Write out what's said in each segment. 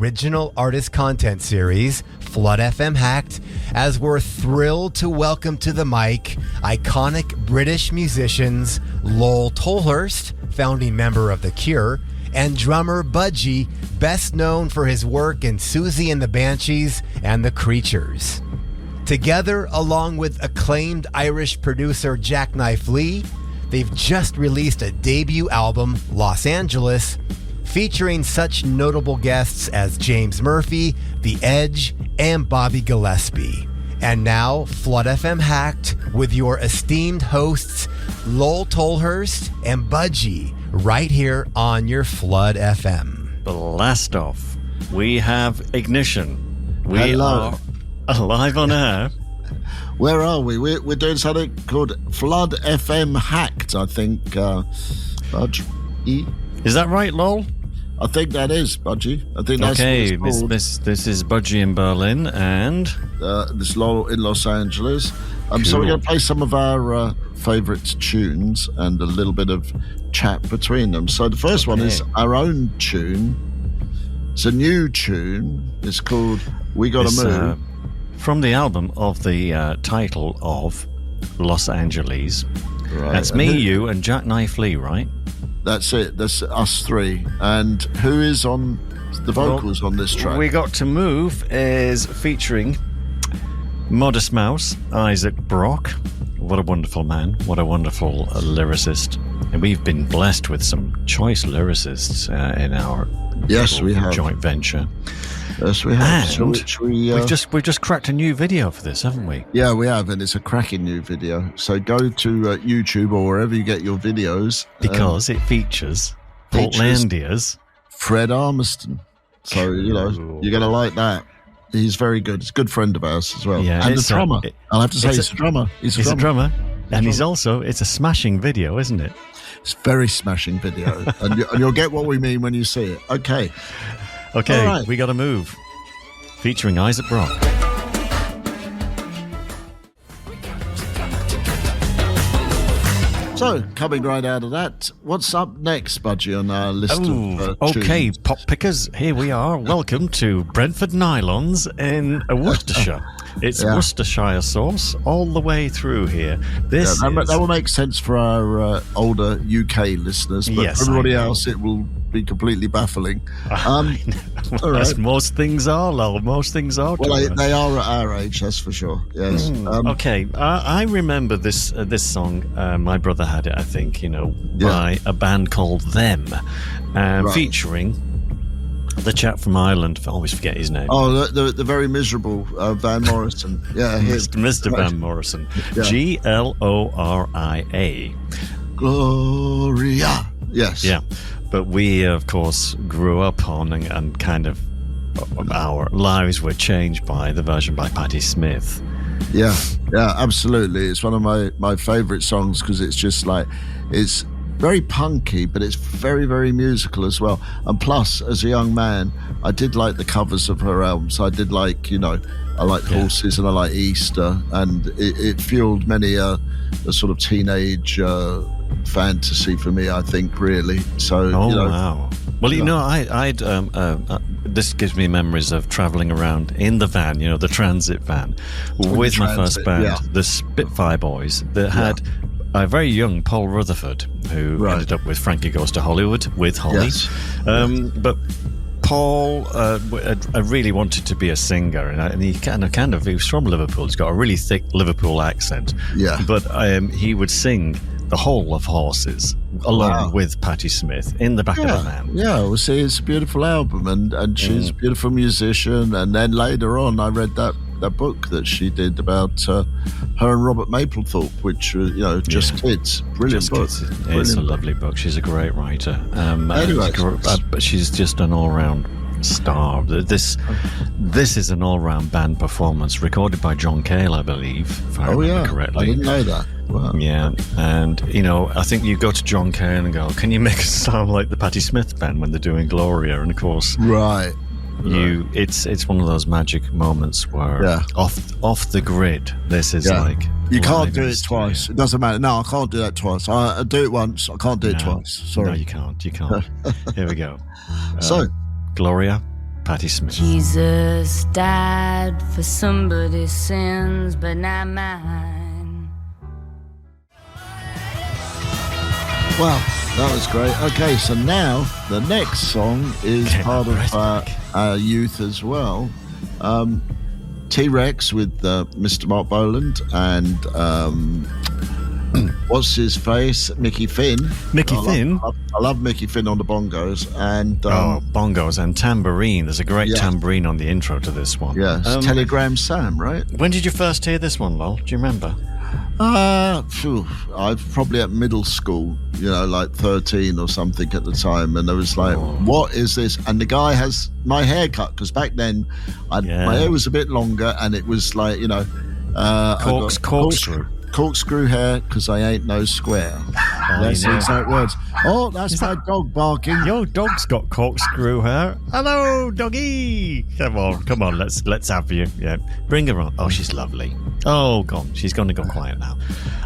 original artist content series, Flood FM Hacked, as we're thrilled to welcome to the mic iconic British musicians Lol Tolhurst, founding member of The Cure, and drummer Budgie, best known for his work in Siouxsie and the Banshees and The Creatures. Together, along with acclaimed Irish producer Jacknife Lee, they've just released a debut album, Los Angeles, featuring such notable guests as James Murphy, The Edge, and Bobby Gillespie. And now, Flood FM Hacked with your esteemed hosts, Lol Tolhurst and Budgie, right here on your Flood FM. Blast off. We have ignition. We Hello. are live on air. Where are we? We're doing something called Flood FM Hacked, I think. Budgie? Is that right, Lol? I think that is, Budgie. I think that's okay, what it's called. this is Budgie in Berlin and... this Lol in Los Angeles. Cool. So we're going to play some of our favourite tunes and a little bit of chat between them. So the first one is our own tune. It's a new tune. It's called We Gotta Move. From the album of the title of Los Angeles. Right. That's me, you, and Jacknife Lee, right? That's it. That's us three. And who is on the vocals on this track? We Got to Move is featuring Modest Mouse, Isaac Brock. What a wonderful man. What a wonderful lyricist. And we've been blessed with some choice lyricists in our we have. joint venture. Yes, we have. And we've just cracked a new video for this, haven't we? Yeah, we have, and it's a cracking new video. So go to YouTube or wherever you get your videos. Because it features Portlandia's Fred Armiston. So, you know, you're going to like that. He's very good. He's a good friend of ours as well. Yeah, and the drummer. I'll have to say he's a drummer. He's a drummer. And it's a smashing video, isn't it? It's a very smashing video. and you'll get what we mean when you see it. Okay. Okay, right. We Gotta Move. Featuring Isaac Brock. So, coming right out of that, what's up next, Budgie, on our list of okay, tunes? pop pickers, here we are. Welcome to Brentford Nylons in Worcestershire. It's Worcestershire sauce all the way through here. That will make sense for our older UK listeners, but for everybody else, it will be completely baffling. All right. As most things are, Lol. Most things are. Well, they are at our age, that's for sure. Yes. Okay, I remember this song. My brother had it, I think, by a band called Them, featuring the chap from Ireland. I always forget his name. Oh, the very miserable Van Morrison. Yeah, Mr. Van Morrison. Yeah. Gloria. Gloria. Yes. Yeah. But we, of course, grew up on and kind of our lives were changed by the version by Patti Smith. Yeah, absolutely. It's one of my favourite songs because it's just like, it's very punky, but it's very, very musical as well. And plus, as a young man, I did like the covers of her albums. I did like, I like Horses and I like Easter, and it fueled many a sort of teenage fantasy for me, I think, really. So, wow. Well, I'd this gives me memories of travelling around in the van, the transit van, with my first band, the Spitfire Boys, that had a very young Paul Rutherford, who ended up with Frankie Goes to Hollywood with Holly. Yes. But Paul I really wanted to be a singer, and he he was from Liverpool. He's got a really thick Liverpool accent. Yeah. But he would sing the whole of Horses along with Patti Smith in the back of the van. Yeah, well, see, it's a beautiful album, and she's a beautiful musician. And then later on, I read that book that she did about her and Robert Mapplethorpe, which was, Just Kids. Brilliant book. It's a lovely book. She's a great writer. Anyway, but she's just an all-round star. This is an all-round band performance recorded by John Cale, I believe, if I remember correctly. I didn't know that. Wow. Yeah, and I think you go to John Cale and go, can you make us sound like the Patti Smith band when they're doing Gloria? And of course, it's one of those magic moments where off the grid, this is like you can't do it twice. It doesn't matter. No, I can't do that twice. I do it once. I can't do it twice. Sorry. No, you can't. Here we go. So, Gloria, Patti Smith. Jesus died for somebody's sins, but not mine. Well, that was great. Okay, so now the next song is part of our youth as well. T-Rex with Mr. Mark Boland and what's his face? Mickey Finn. I love Mickey Finn on the bongos and bongos and tambourine. There's a great tambourine on the intro to this one. Yeah, Telegram Sam, right? When did you first hear this one, Lol? Do you remember? I was probably at middle school, like 13 or something at the time, and I was like, what is this? And the guy has my haircut, because back then my hair was a bit longer, and it was like, corkscrew hair, because I ain't no square. That's the exact words. Oh, that's my dog barking. Your dog's got corkscrew hair. Hello, doggy. Come on, let's have you. Yeah, bring her on. Oh, she's lovely. Oh, gone. She's going to go quiet now.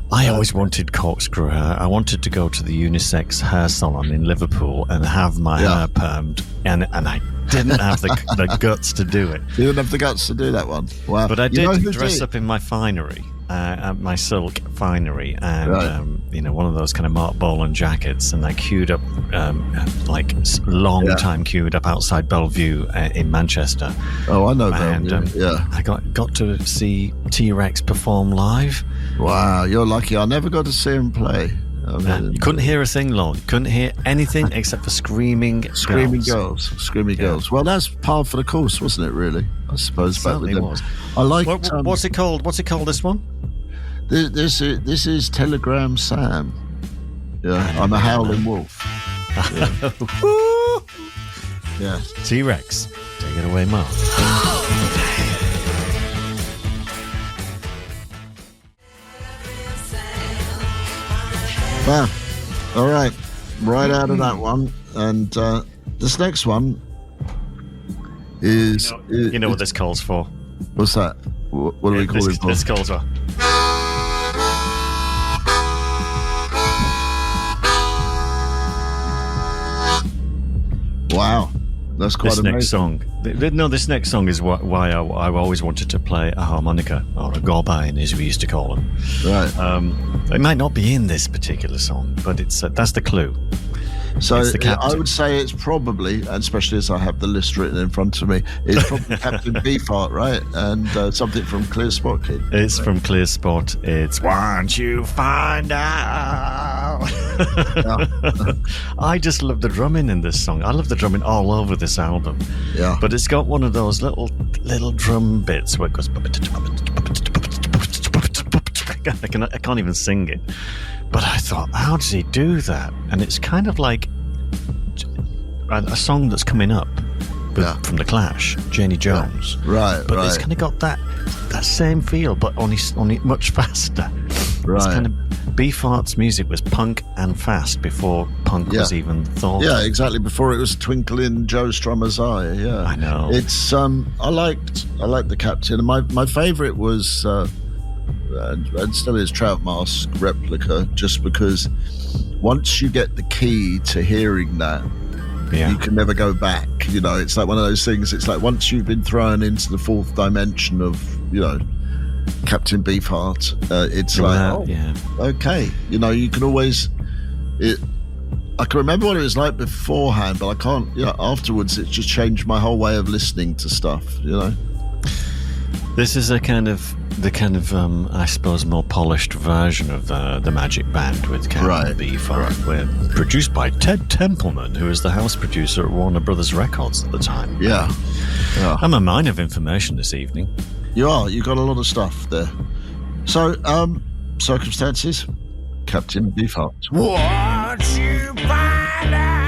I always wanted corkscrew hair. I wanted to go to the unisex hair salon in Liverpool and have my hair permed, and I didn't have the guts to do it. You didn't have the guts to do that one. Wow. But I did dress up in my finery. My silk finery, and one of those kind of Mark Bolan jackets, and I queued up, time queued up outside Bellevue in Manchester. Oh, I know Bellevue. I got to see T-Rex perform live. Wow, you're lucky. I never got to see him play. You couldn't hear a thing, Lon. You couldn't hear anything except for screaming girls. Well, that's par for the course, wasn't it? Really, I suppose. Back then, was. I like. What's it called? What's it called? This one. This is Telegram Sam. Yeah, I'm a howling wolf. Yeah. T-Rex, take it away, Mark. Wow. All right. Right out of that one. And this next one is... You know what this calls for. What's that? What do we call it for? This calls for... Wow. That's quite amazing. Next song. This next song is why I've always wanted to play a harmonica, or a gorbine, as we used to call them. Right. It might not be in this particular song, but that's the clue. So I would say it's probably, and especially as I have the list written in front of me, it's probably Captain Beefheart, right? And something from Clear Spot Kid. It's from Clear Spot. It's Won't You Find Out? I just love the drumming in this song. I love the drumming all over this album. Yeah. But it's got one of those little drum bits where it goes... I can't even sing it. But I thought, how does he do that? And it's kind of like a song that's coming up from The Clash, Janie Jones. Right. But it's kind of got that same feel, but only much faster. Right. It's kind of Beefheart's music was punk and fast before punk was even thought. Yeah, exactly. Before it was Twinkle in Joe Strummer's Eye. Yeah, I know. It's I liked the Captain. And my favourite was. And still is Trout Mask Replica, just because once you get the key to hearing that, you can never go back. It's like one of those things. It's like once you've been thrown into the fourth dimension of, Captain Beefheart, it's okay. You can always. I can remember what it was like beforehand, but I can't. Afterwards, it just changed my whole way of listening to stuff. This is the kind of I suppose more polished version of the Magic Band with Captain Beefheart. We're produced by Ted Templeman, who was the house producer at Warner Brothers Records at the time. Yeah. I'm a mine of information this evening. You are. You got a lot of stuff there. So, circumstances, Captain Beefheart. What you find out?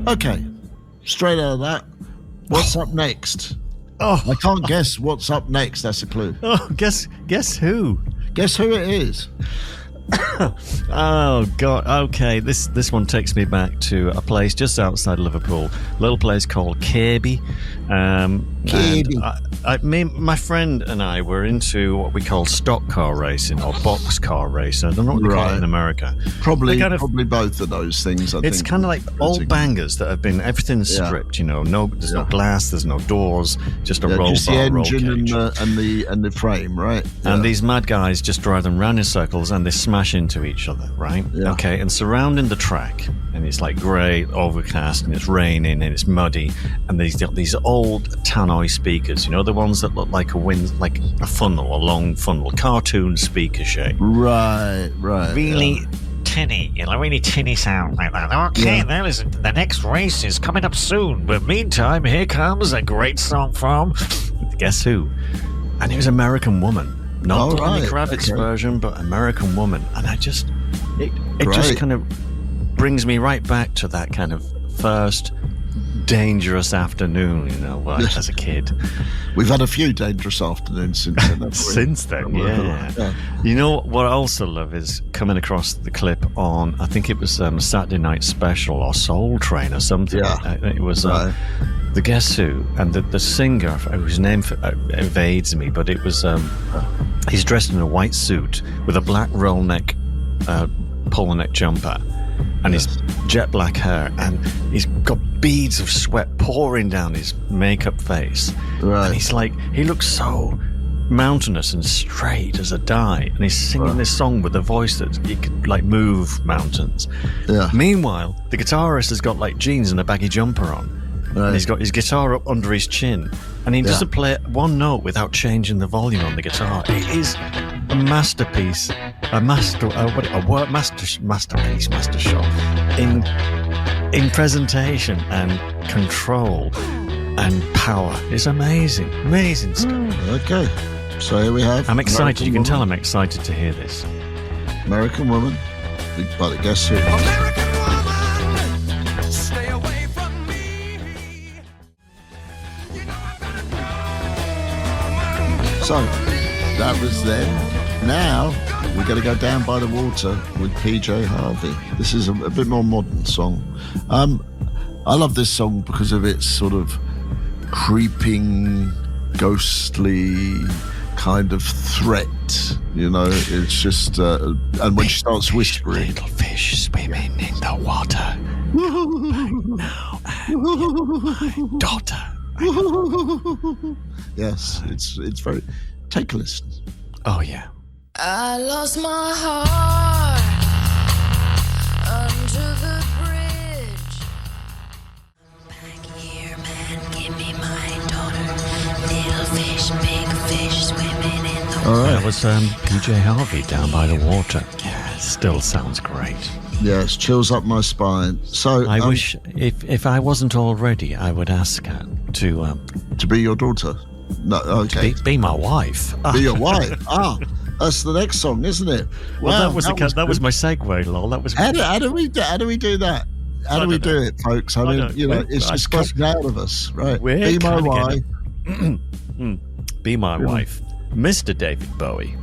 Okay, straight out of that, what's up next? Oh, I can't guess what's up next. That's a clue. Oh, guess who? Guess who it is? Oh God. Okay, this one takes me back to a place just outside Liverpool, a little place called Kirby. My friend and I were into what we call stock car racing or box car racing. I don't know what they call it in America. Probably both of those things. It's kind of like old bangers that have been everything's stripped. You know, there's no glass, there's no doors, just a roll just bar, the engine roll cage. and the frame, right? And these mad guys just drive them round in circles and they smash into each other, right? Yeah. Okay, and surrounding the track, and it's like grey, overcast, and it's raining and it's muddy, and these old tannoy speakers, you know, the ones that look like a funnel, a long funnel, cartoon speaker shape. Right. Really tinny, really tinny sound like that. Okay, the next race is coming up soon, but meantime, here comes a great song from Guess Who? And it was American Woman. Not the Lenny Kravitz version, but American Woman. And it just kind of brings me right back to that kind of first dangerous afternoon, as a kid. We've had a few dangerous afternoons since then. Since then, yeah. You know what I also love is coming across the clip on, I think it was Saturday Night Special or Soul Train or something. Yeah. It was the Guess Who, and the singer, whose name evades me, but it was he's dressed in a white suit with a black roll neck polo neck jumper and his jet black hair, and he's got beads of sweat pouring down his makeup face, and he looks so mountainous and straight as a die, and he's singing this song with a voice that he could move mountains. Meanwhile, the guitarist has got jeans and a baggy jumper on, and he's got his guitar up under his chin, and he doesn't play one note without changing the volume on the guitar. It is a masterpiece, master shot in presentation and control and power. It's amazing stuff. Okay, so here we have. I'm excited. You can tell I'm excited to hear this. American Woman, by the Guess Who. American Woman, stay away from me. So that was then. Now we're going to go down by the water with PJ Harvey. This is a bit more modern song. I love this song because of its sort of creeping, ghostly kind of threat. It's just and when she starts whispering, little fish swimming in the water right now, and my daughter. Yes, it's very. Take a listen. Oh yeah. I lost my heart under the bridge. Back here, man, give me my daughter. Little fish, big fish, swimming in the water. That was PJ Harvey, Down by the Water. Yeah, still sounds great. Yes, chills up my spine. So I wish, if I wasn't already, I would ask her to be your daughter. No, okay. Be my wife. Be your wife. That's the next song, isn't it? Well, that was my segue, lol. That was. How do we do that? How do we do it, folks? I mean, it's just coming out of us, right? Be my wife. Be my wife, Mr. David Bowie.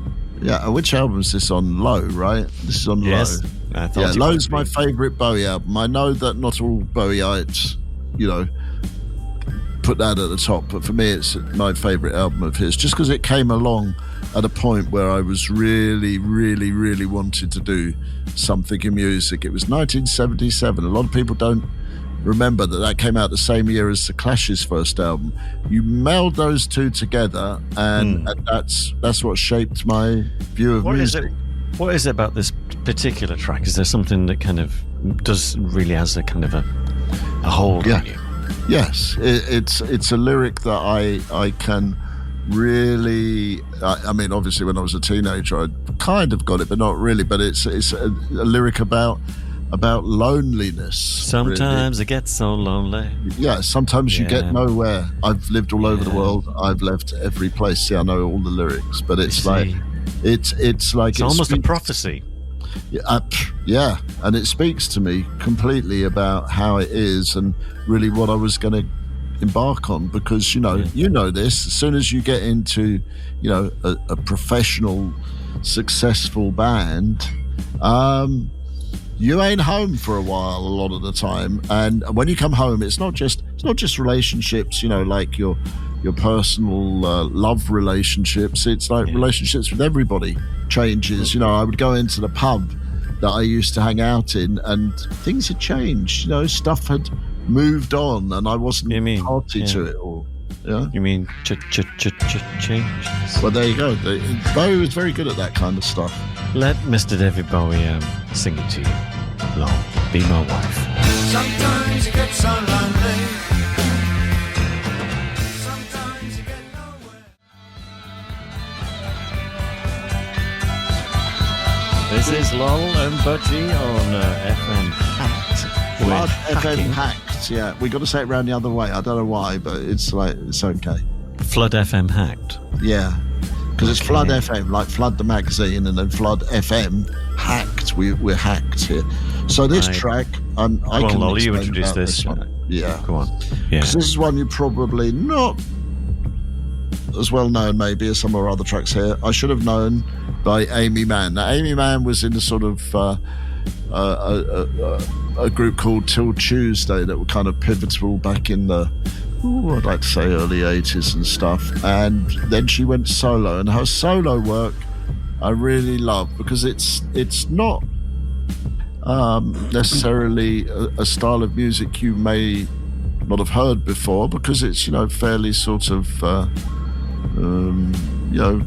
Yeah, which album is this on? Low, right? This is on Low. I thought Low's my favourite Bowie album. I know that not all Bowieites, put that at the top, but for me it's my favourite album of his, just because it came along at a point where I was really, really, really wanted to do something in music. It was 1977. A lot of people don't remember that came out the same year as the Clash's first album. You meld those two together, and that's what shaped my view of music. What is it about this particular track? Is there something that kind of has a kind of a hold on you? Yes, it's a lyric that I can really. I mean, obviously, when I was a teenager, I kind of got it, but not really. But it's a lyric about loneliness. Sometimes it gets so lonely. Yeah, sometimes you get nowhere. I've lived all over the world. I've left every place. See, I know all the lyrics, but it's it's almost a prophecy. Yeah, and it speaks to me completely about how it is and really what I was going to embark on, because you know this, as soon as you get into a professional successful band, you ain't home for a while a lot of the time, and when you come home, it's not just relationships, like your your personal love relationships. It's like relationships with everybody changes. You know, I would go into the pub that I used to hang out in, and things had changed. You know, stuff had moved on, and I wasn't party to it all. Yeah. You mean change? Well, there you go. Bowie was very good at that kind of stuff. Let Mr. David Bowie sing it to you. Long, be my wife. Sometimes you get so lonely. Sometimes you get nowhere. This is Lol and Budgie on FM Hacked. Flood FM Hacked. Yeah, we got to say it round the other way. I don't know why, but it's okay. Flood FM Hacked. Yeah, because it's Flood FM, like Flood the magazine, and then Flood FM Hacked. We're hacked here. So this track, I can Lol, you introduce this one. Yeah, go on. Yeah, because this is one you're probably not as well known maybe as some of our other tracks here. I Should Have Known by Aimee Mann. Now, Aimee Mann was in a sort of a group called Till Tuesday that were kind of pivotal back in the I'd like to say early 80s and stuff, and then she went solo, and her solo work I really love because it's not necessarily a style of music you may not have heard before, because it's, you know, fairly sort of you know,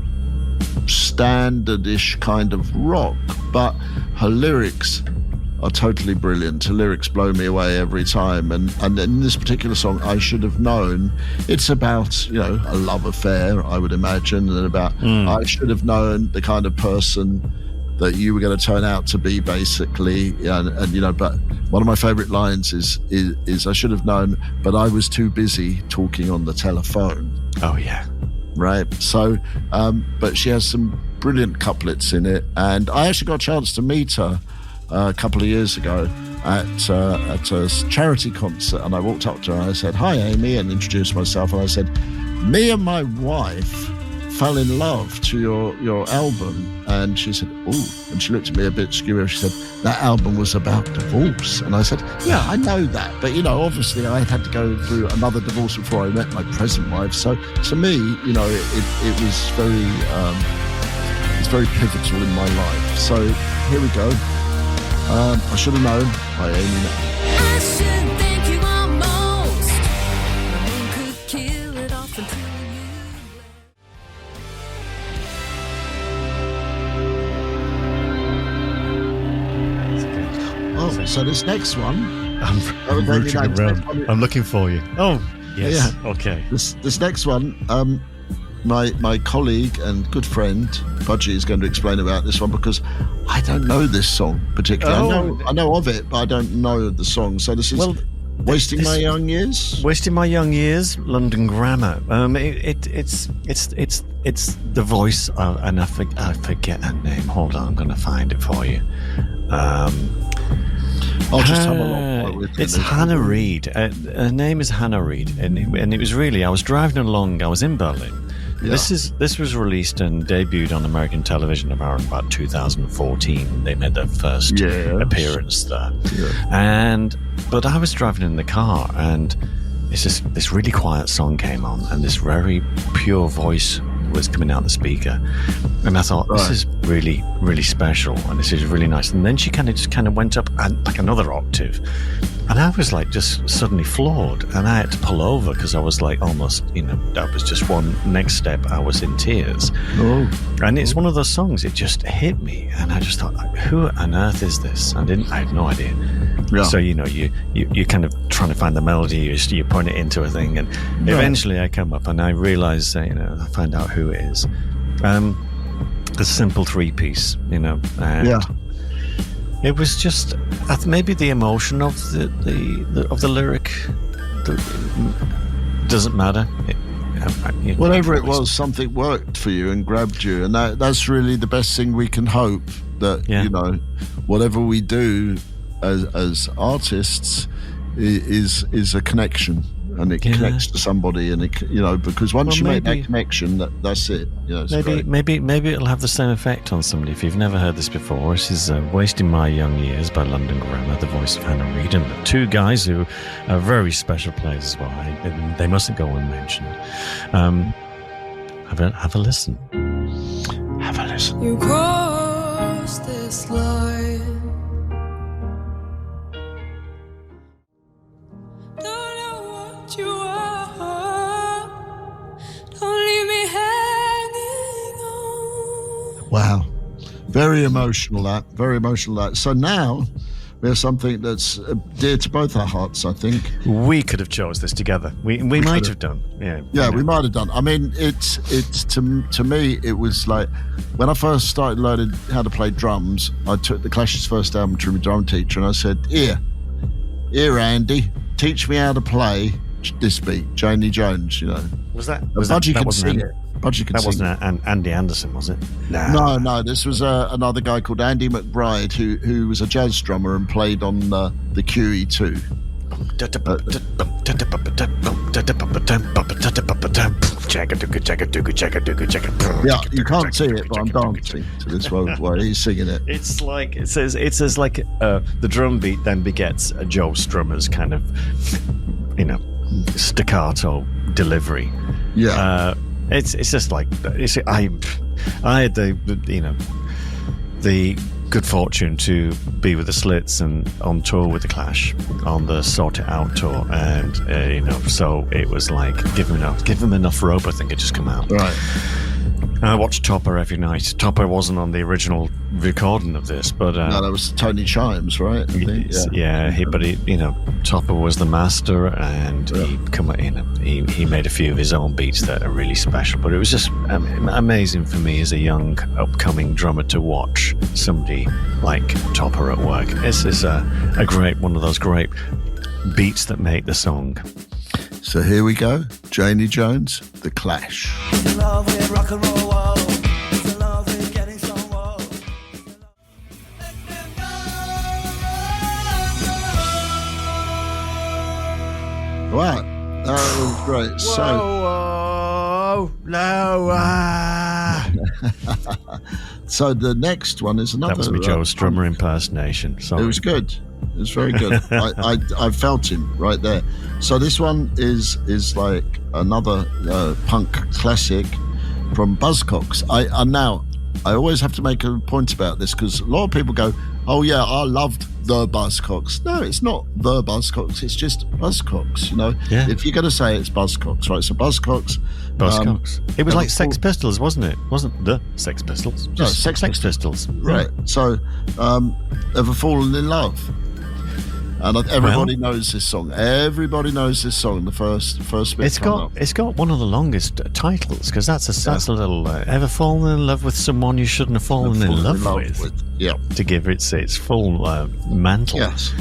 standard-ish kind of rock, but her lyrics are totally brilliant. Her lyrics blow me away every time, and in this particular song, I Should Have Known, it's about, you know, a love affair, I would imagine, and about I should have known the kind of person that you were going to turn out to be, basically, and you know, but one of my favorite lines is I should have known, but I was too busy talking on the telephone. Oh yeah. Right. So but she has some brilliant couplets in it, and I actually got a chance to meet her a couple of years ago at a charity concert, and I walked up to her and I said, "Hi, Aimee," and introduced myself, and I said, "Me and my wife fell in love to your album." And she said, "Oh," and she looked at me a bit skewy. She said, "That album was about divorce." And I said, "Yeah, I know that, but you know, obviously I had to go through another divorce before I met my present wife. So to me, you know, it was very it's very pivotal in my life." So here we go. I Should Have Known by Aimee Mann. I should think you almost. Nothing could kill it off until you. Oh, so this next one, I'm rooting around. I'm looking for you. Oh, yes. Yeah. Okay. This next one, my colleague and good friend Budgie is going to explain about this one, because I don't know this song particularly. I know of it, but I don't know the song. So this is Wasting My Young Years. Wasting My Young Years, London Grammar. It's the voice of, and I forget her name. Hold on, I'm going to find it for you. I'll just have a look. It's Hannah Reid. Her name is Hannah Reid, and it was really, I was driving along. I was in Berlin. Yeah. This was released and debuted on American television around about 2014. They made their first appearance there. Yeah. But I was driving in the car, and it's just this really quiet song came on, and this very pure voice was coming out the speaker, and I thought, this is really, really special, and this is really nice. And then she kind of went up like another octave, and I was like just suddenly floored, and I had to pull over because I was like almost, you know, that was just one next step, I was in tears. And it's one of those songs, it just hit me, and I just thought, like, who on earth is this? I had no idea. So, you know, you kind of trying to find the melody, you point it into a thing, and eventually I come up and I realize, you know, I find out who it is. A simple 3-piece, you know, and it was just maybe the emotion of the lyric doesn't matter. Whatever it was, something worked for you and grabbed you, and that's really the best thing we can hope, that you know, whatever we do as artists, is a connection, and it connects to somebody, and it, because once you make that connection, that's it. It's great. Maybe it'll have the same effect on somebody. If you've never heard this before, this is "Wasting My Young Years" by London Grammar, the voice of Hannah Reid, and the two guys who are very special players as well. They mustn't go unmentioned. Have a listen. Have a listen. You crossed this line. Don't know what you are. Don't leave me hanging on. Wow, very emotional. Very emotional. So now we have something that's dear to both our hearts, I think. We could have chose this together. We might have done. Yeah, we might have done. I mean, it's to me, it was like when I first started learning how to play drums, I took the Clash's first album to my drum teacher and I said, Here, Andy, teach me how to play this beat, Janie Jones, Budgie could sing it. That wasn't Andy Anderson, was it? No. This was another guy called Andy McBride, who was a jazz drummer and played on the QE2. Yeah, you can't see it, but I'm dancing to this while he's singing it. It's like it says the drum beat then begets a Joe Strummer's kind of staccato delivery. Yeah. It's just like I had the good fortune to be with the Slits and on tour with the Clash on the Sort It Out tour, and so it was like give them enough rope. I think it just come out. Right. I watched Topper every night. Topper wasn't on the original recording of this, but no, that was Tony Chimes, right? I think. Topper was the master, and he made a few of his own beats that are really special. But it was just amazing for me as a young upcoming drummer to watch somebody like Topper at work. This is a great one of those great beats that make the song. So here we go, Janie Jones, The Clash. Love with rock and roll, whoa. It's a love with getting so whoa. Wow, that was great. So the next one is another. That was me, Joe Strummer impersonation. Sorry. It was good. It was very good. I felt him right there. So this one is like another punk classic from Buzzcocks. I always have to make a point about this because a lot of people go, "Oh yeah, I loved the Buzzcocks." No, it's not the Buzzcocks. It's just Buzzcocks. Yeah. If you're going to say it's Buzzcocks, right? So Buzzcocks. It was like Sex Pistols, wasn't it? Wasn't the Sex Pistols? Just Sex Pistols. Right. Yeah. So, Ever Fallen in Love? And everybody knows this song. Everybody knows this song. The first bit. It's got one of the longest titles because that's a little ever fallen in love with someone you shouldn't have fallen in love with. Yeah. To give it its full mantle. Yes.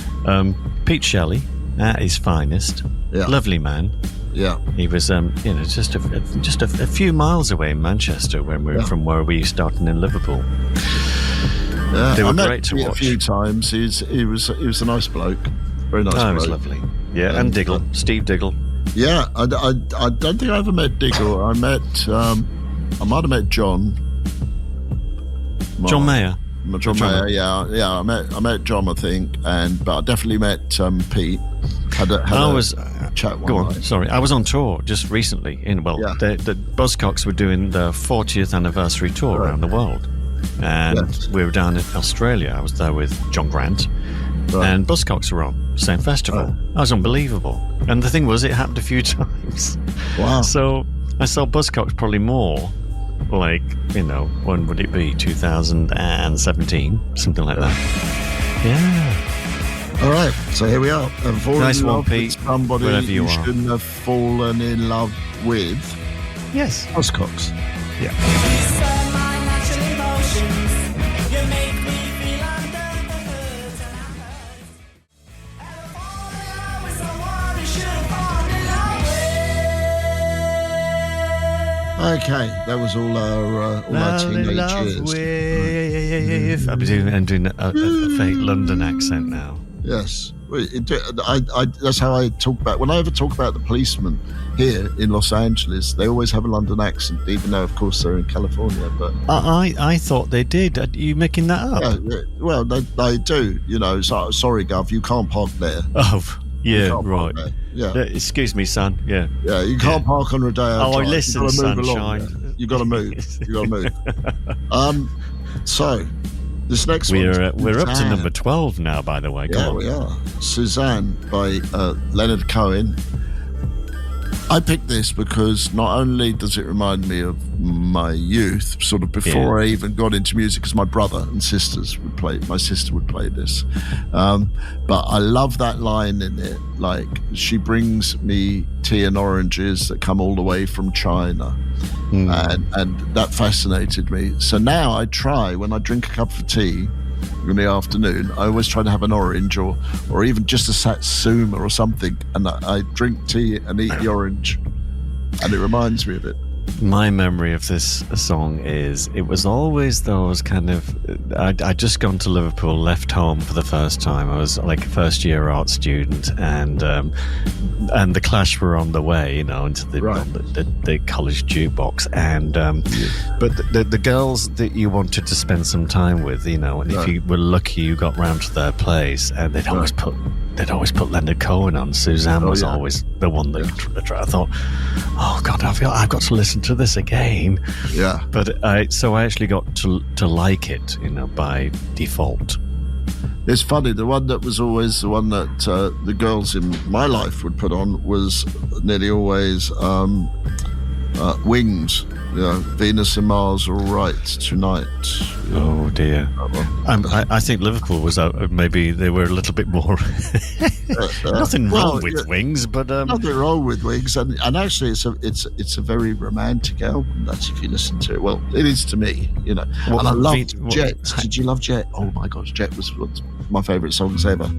Pete Shelley at his finest. Yeah. Lovely man. Yeah. He was just a few miles away in Manchester from where we started in Liverpool. Yeah, they were great to watch. A few times. He was a nice bloke, very nice bloke. He was lovely. Yeah, and Diggle, Steve Diggle. Yeah, I don't think I ever met Diggle. I might have met John. John Mayer. John Mayer. Yeah. I met John, I think, but I definitely met Pete. Had a chat one night. Sorry, I was on tour just recently. The Buzzcocks were doing the 40th anniversary tour around the world. And we were down in Australia. I was there with John Grant, and Buzzcocks were on same festival. That was unbelievable. And the thing was, it happened a few times. Wow! So I saw Buzzcocks probably more, like when would it be? 2017, something like that. Yeah. All right. So here we are. Nice one, Pete. Somebody wherever you are. Shouldn't have fallen in love with. Yes. Buzzcocks. Yeah. Okay, that was all our teenage years. I'm doing a fake London accent now. Yes. That's how I talk about. When I ever talk about the policemen here in Los Angeles, they always have a London accent, even though, of course, they're in California. But I thought they did. Are you making that up? yeah, well, they do. You know, so, sorry, Gov, you can't park there. Oh, yeah, right. Yeah. Excuse me, son. Yeah. Yeah, you can't park on Rodeo. Oh, Drive. listen, sunshine. You got to move. You got to move. So this next one. We're up to number 12 now, by the way. Yeah, we are. Suzanne by Leonard Cohen. I picked this because not only does it remind me of my youth, sort of before I even got into music, because my brother and sisters would play. My sister would play this, but I love that line in it. Like, she brings me tea and oranges that come all the way from China, and that fascinated me. So now I try, when I drink a cup of tea in the afternoon, I always try to have an orange or even just a satsuma or something, and I drink tea and eat the orange, and it reminds me of it. My memory of this song is it was always those kind of I'd just gone to Liverpool, left home for the first time. I was like a first year art student, and the Clash were on the way, you know, into the college jukebox, and but the girls that you wanted to spend some time with, you know, and if you were lucky, you got round to their place, and they'd always put Leonard Cohen on. Suzanne was always the one that I thought, oh God, I've got to listen to this again. Yeah. But I actually got to like it, you know, by default. It's funny, the one that was always the one that the girls in my life would put on was nearly always Wings. You know, Venus and Mars are all right tonight. Oh dear. I think Liverpool was maybe they were a little bit more. Nothing wrong with Wings, but nothing wrong with Wings, and actually it's a very romantic album. That's, if you listen to it. Well, it is to me, you know. And I loved Jet. Did you love Jet? Oh my gosh, Jet was one of my favourite songs ever.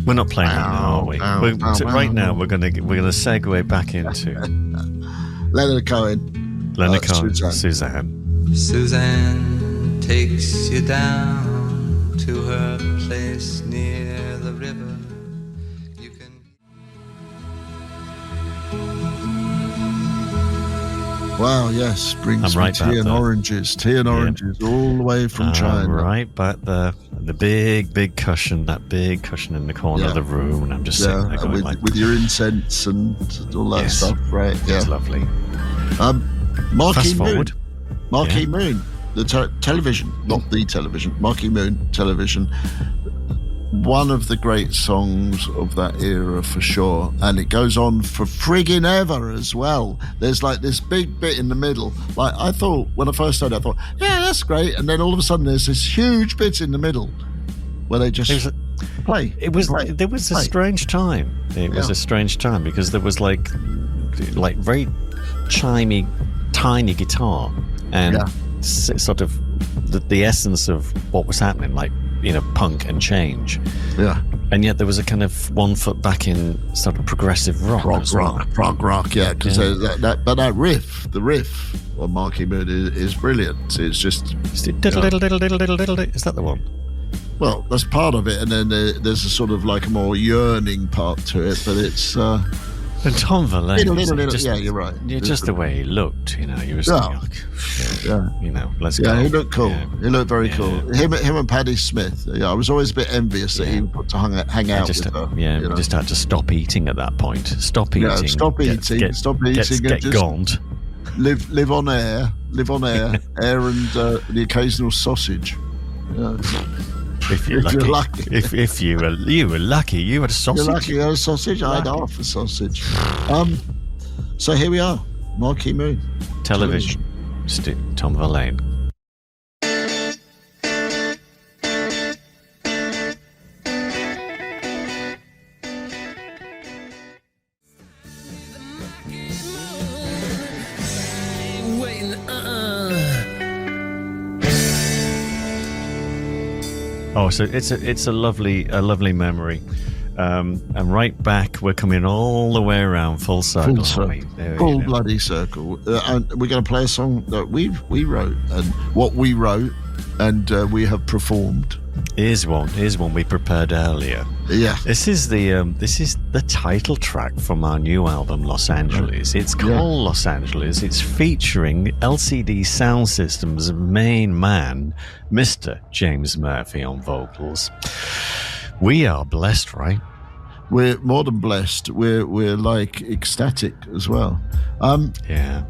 We're not playing that now, are we? Right now, we're gonna segue back into Leonard Cohen. Leonard Cohen, Suzanne. Suzanne takes you down to her place near the river. You can. Wow, yes, brings me tea and oranges all the way from China. Right back there, the big cushion, that big cushion in the corner of the room, and I'm just sitting there going with your incense and all that stuff, right? Yeah, it's lovely. Marquee Moon. Marquee Moon, the television, not the television, Marquee Moon television. One of the great songs of that era for sure, and it goes on for friggin' ever as well. There's like this big bit in the middle. Like, I thought, when I first heard it, I thought, yeah, that's great, and then all of a sudden there's this huge bit in the middle where they just play. There was a strange time. It was a strange time because there was like very chimey, tiny guitar, and sort of the essence of what was happening, like, you know, punk and change. Yeah. And yet there was a kind of 1 foot back in sort of progressive rock. Prog rock, yeah. Because the riff on Marquee Moon is brilliant. It's just... Diddle, diddle, diddle, diddle, diddle, diddle. Is that the one? Well, that's part of it, and then there's a sort of like a more yearning part to it, but it's... And Tom Verlaine, yeah, you're right. Just the way he looked, you know, he was you know, let's go. Yeah, he looked cool. Yeah. He looked very cool. Him and Patti Smith. Yeah, I was always a bit envious that he got to hang out with her. Yeah, we just had to stop eating at that point. Stop eating. Yeah, stop eating. Get gaunt. Live on air, air and the occasional sausage. Yeah. If you're lucky. If you were lucky, you had a sausage. You're lucky, you had a sausage. I had half a sausage. So here we are, Marquee Moon. Television. Tom Verlaine. Oh, so it's a lovely memory, and right back we're coming all the way around full circle. Full bloody circle. And we're going to play a song that we wrote, and what we wrote and we have performed. Here's one we prepared earlier. Yeah. This is the title track from our new album, Los Angeles. It's called Los Angeles. It's featuring LCD Sound System's main man, Mr. James Murphy on vocals. We are blessed, right? We're more than blessed. We're like ecstatic as well. Yeah.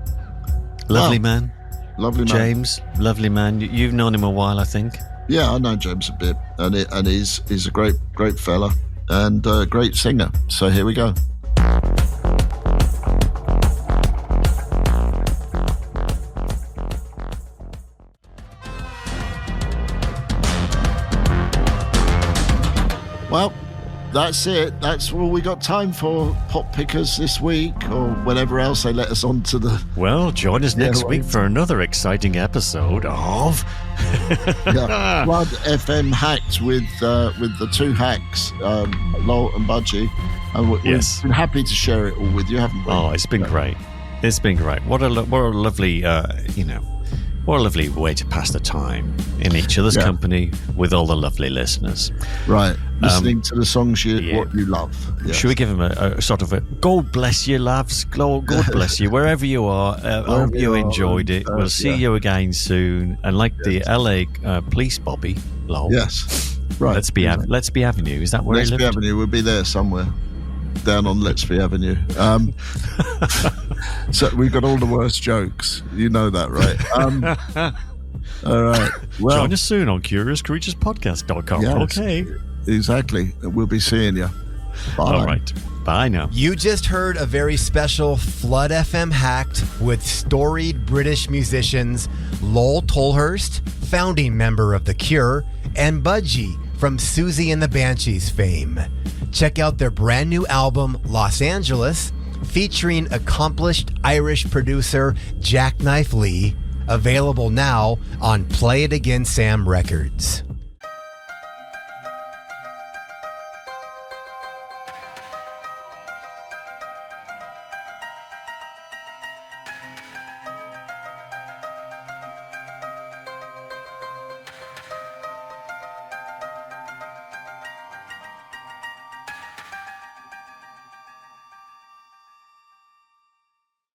Lovely man. Lovely man. James, lovely man. You've known him a while, I think. Yeah, I know James a bit, and he's a great fella and a great singer. So here we go. Well, that's it. That's all we got time for, Pop Pickers, this week, or whenever else they let us on to the... Well, join us next week for another exciting episode of... Flood FM Hacked with the two hacks, Lol and Budgie. And we've been happy to share it all with you, haven't we? Oh, it's been great. It's been great. What a lovely, what a lovely way to pass the time in each other's company with all the lovely listeners. Right. Listening to the songs what you love. Yes. Should we give him a sort of a God bless you, loves? God bless you, wherever you are. I hope you enjoyed it. We'll see you again soon. And like the LA police Bobby, lol. Yes. Right. Let's be Avenue. Is that where Let's he Be lived? Avenue. We'll be there somewhere. Down on Let's Be Avenue. So we've got all the worst jokes. You know that, right? All right. Well, join us soon on CuriousCreaturesPodcast.com. Yes, okay. Exactly. We'll be seeing you. Bye. All right. Bye now. You just heard a very special Flood FM Hacked with storied British musicians Lol Tolhurst, founding member of The Cure, and Budgie from Siouxsie and the Banshees fame. Check out their brand new album, Los Angeles, featuring accomplished Irish producer Jacknife Lee, available now on Play It Again Sam Records.